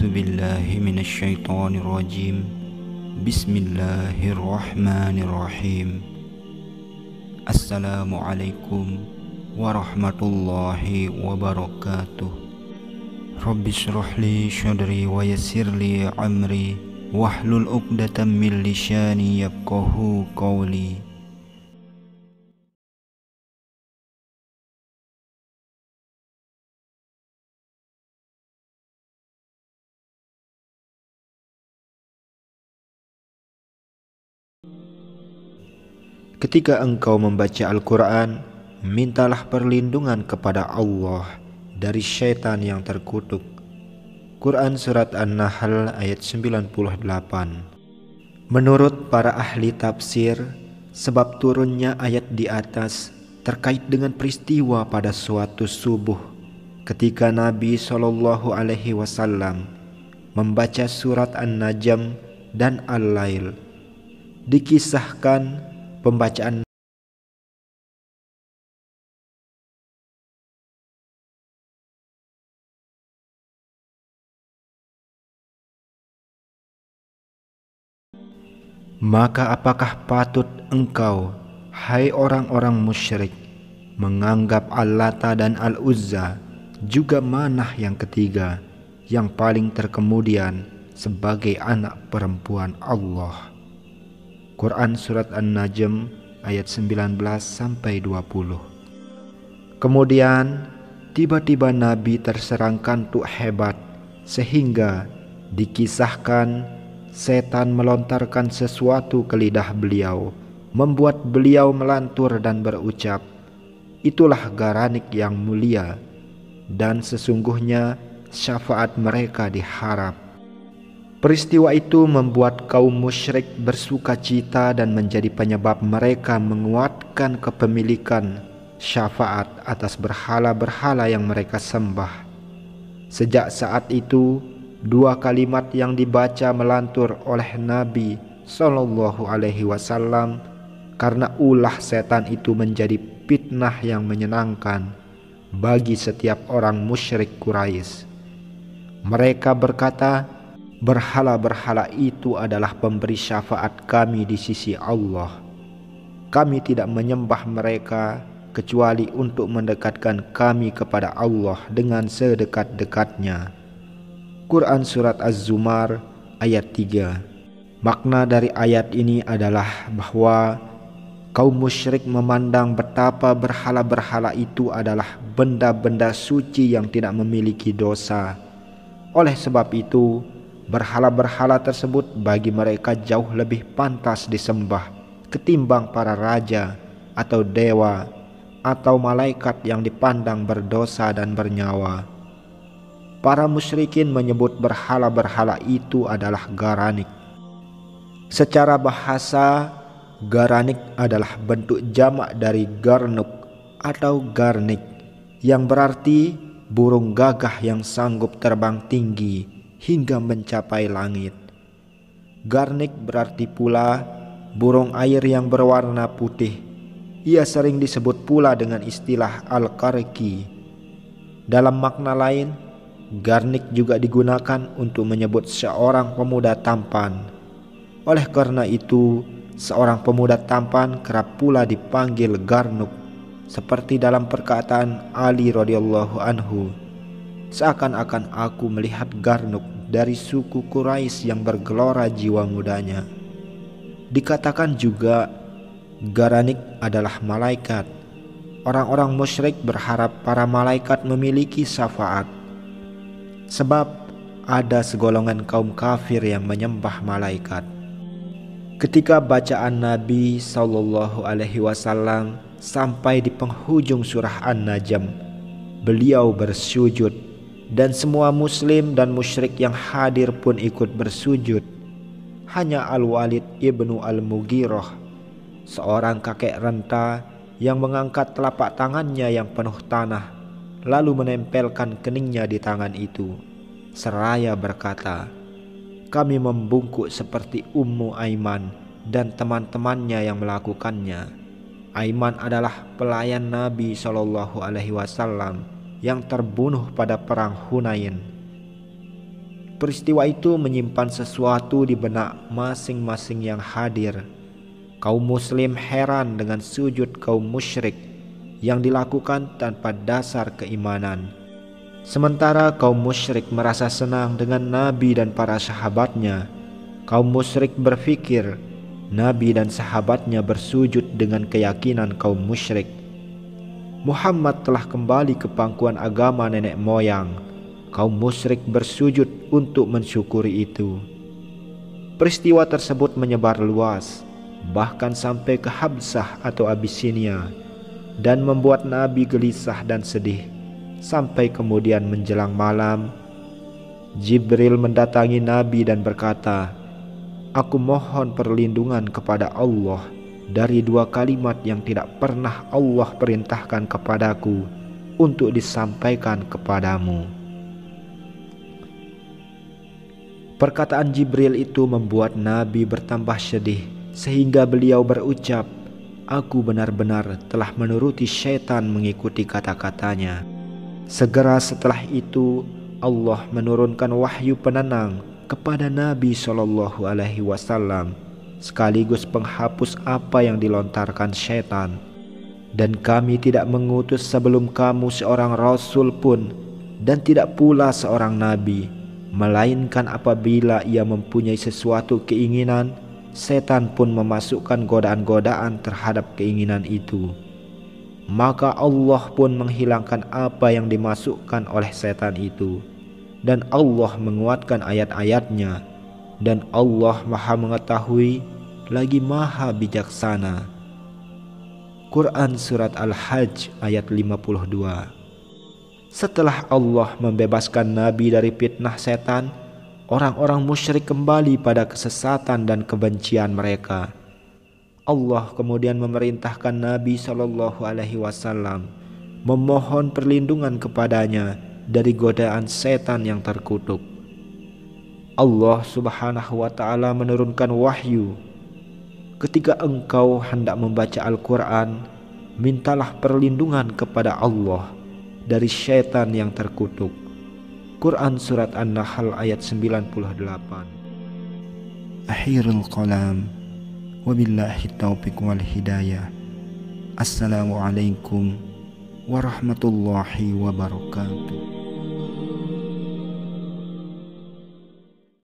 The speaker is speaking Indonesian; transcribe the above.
A'udzu billahi minasyaitonir rajim. Bismillahirrahmanirrahim. Assalamualaikum warahmatullahi wabarakatuh. Rabbi shrah li syadri wa yassir li amri wahlul 'uqdatam min lisani yafqahu qawli. Ketika engkau membaca Al-Quran, mintalah perlindungan kepada Allah dari syaitan yang terkutuk. Quran Surat An-Nahl ayat 98. Menurut para ahli tafsir, sebab turunnya ayat di atas terkait dengan peristiwa pada suatu subuh ketika Nabi SAW membaca surat An-Najm dan Al-Lail. Dikisahkan pembacaan maka apakah patut engkau, hai orang-orang musyrik, menganggap Al-Lata dan Al-Uzza juga Manah yang ketiga, yang paling terkemudian, sebagai anak perempuan Allah? Quran Surat An-Najm ayat 19-20. Kemudian tiba-tiba Nabi terserang kantuk hebat, sehingga dikisahkan setan melontarkan sesuatu ke lidah beliau, membuat beliau melantur dan berucap, "Itulah garanik yang mulia, dan sesungguhnya syafaat mereka diharap." Peristiwa itu membuat kaum musyrik bersuka cita dan menjadi penyebab mereka menguatkan kepemilikan syafaat atas berhala-berhala yang mereka sembah. Sejak saat itu, dua kalimat yang dibaca melantur oleh Nabi SAW karena ulah setan itu menjadi fitnah yang menyenangkan bagi setiap orang musyrik Quraisy. Mereka berkata, "Berhala-berhala itu adalah pemberi syafaat kami di sisi Allah. Kami tidak menyembah mereka kecuali untuk mendekatkan kami kepada Allah dengan sedekat-dekatnya." Quran Surat Az-Zumar ayat 3. Makna dari ayat ini adalah bahwa kaum musyrik memandang betapa berhala-berhala itu adalah benda-benda suci yang tidak memiliki dosa. Oleh sebab itu, berhala-berhala tersebut bagi mereka jauh lebih pantas disembah ketimbang para raja atau dewa atau malaikat yang dipandang berdosa dan bernyawa. Para musyrikin menyebut berhala-berhala itu adalah garanik. Secara bahasa, garanik adalah bentuk jamak dari garnuk atau garnik, yang berarti burung gagah yang sanggup terbang tinggi hingga mencapai langit. Garnik berarti pula burung air yang berwarna putih. Ia sering disebut pula dengan istilah al-qarqi. Dalam makna lain, garnik juga digunakan untuk menyebut seorang pemuda tampan. Oleh karena itu, seorang pemuda tampan kerap pula dipanggil garnuk, seperti dalam perkataan Ali radhiyallahu anhu, "Seakan-akan aku melihat garnuk dari suku Quraisy yang bergelora jiwa mudanya." Dikatakan juga garanik adalah malaikat. Orang-orang musyrik berharap para malaikat memiliki syafaat, sebab ada segolongan kaum kafir yang menyembah malaikat. Ketika bacaan Nabi SAW sampai di penghujung surah An-Najm, beliau bersujud, dan semua muslim dan musyrik yang hadir pun ikut bersujud. Hanya Al-Walid ibnu Al-Mughirah, seorang kakek renta yang mengangkat telapak tangannya yang penuh tanah, lalu menempelkan keningnya di tangan itu, seraya berkata, "Kami membungkuk seperti Ummu Aiman dan teman-temannya yang melakukannya." Aiman adalah pelayan Nabi SAW yang terbunuh pada perang Hunain. Peristiwa itu menyimpan sesuatu di benak masing-masing yang hadir. Kaum muslim heran dengan sujud kaum musyrik yang dilakukan tanpa dasar keimanan. Sementara kaum musyrik merasa senang dengan Nabi dan para sahabatnya, kaum musyrik berpikir Nabi dan sahabatnya bersujud dengan keyakinan kaum musyrik. Muhammad telah kembali ke pangkuan agama nenek moyang. Kaum musyrik bersujud untuk mensyukuri itu. Peristiwa tersebut menyebar luas, bahkan sampai ke Habsah atau Abisinia, dan membuat Nabi gelisah dan sedih. Sampai kemudian menjelang malam, Jibril mendatangi Nabi dan berkata, "Aku mohon perlindungan kepada Allah dari dua kalimat yang tidak pernah Allah perintahkan kepadaku untuk disampaikan kepadamu." Perkataan Jibril itu membuat Nabi bertambah sedih, sehingga beliau berucap, "Aku benar-benar telah menuruti syaitan mengikuti kata-katanya." Segera setelah itu Allah menurunkan wahyu penenang kepada Nabi SAW, sekaligus penghapus apa yang dilontarkan syaitan. Dan kami tidak mengutus sebelum kamu seorang rasul pun, dan tidak pula seorang nabi, melainkan apabila ia mempunyai sesuatu keinginan, setan pun memasukkan godaan-godaan terhadap keinginan itu. Maka Allah pun menghilangkan apa yang dimasukkan oleh setan itu, dan Allah menguatkan ayat-ayatnya, dan Allah Maha Mengetahui lagi Maha Bijaksana. Quran Surat Al-Hajj ayat 52. Setelah Allah membebaskan Nabi dari fitnah setan, orang-orang musyrik kembali pada kesesatan dan kebencian mereka. Allah kemudian memerintahkan Nabi SAW memohon perlindungan kepadanya dari godaan setan yang terkutuk. Allah Subhanahu wa Ta'ala menurunkan wahyu, "Ketika engkau hendak membaca Al-Quran, mintalah perlindungan kepada Allah dari syaitan yang terkutuk." Quran Surat An-Nahl ayat 98. Akhirul qalam, wabillahi taufiq wal hidayah. Assalamualaikum warahmatullahi wabarakatuh.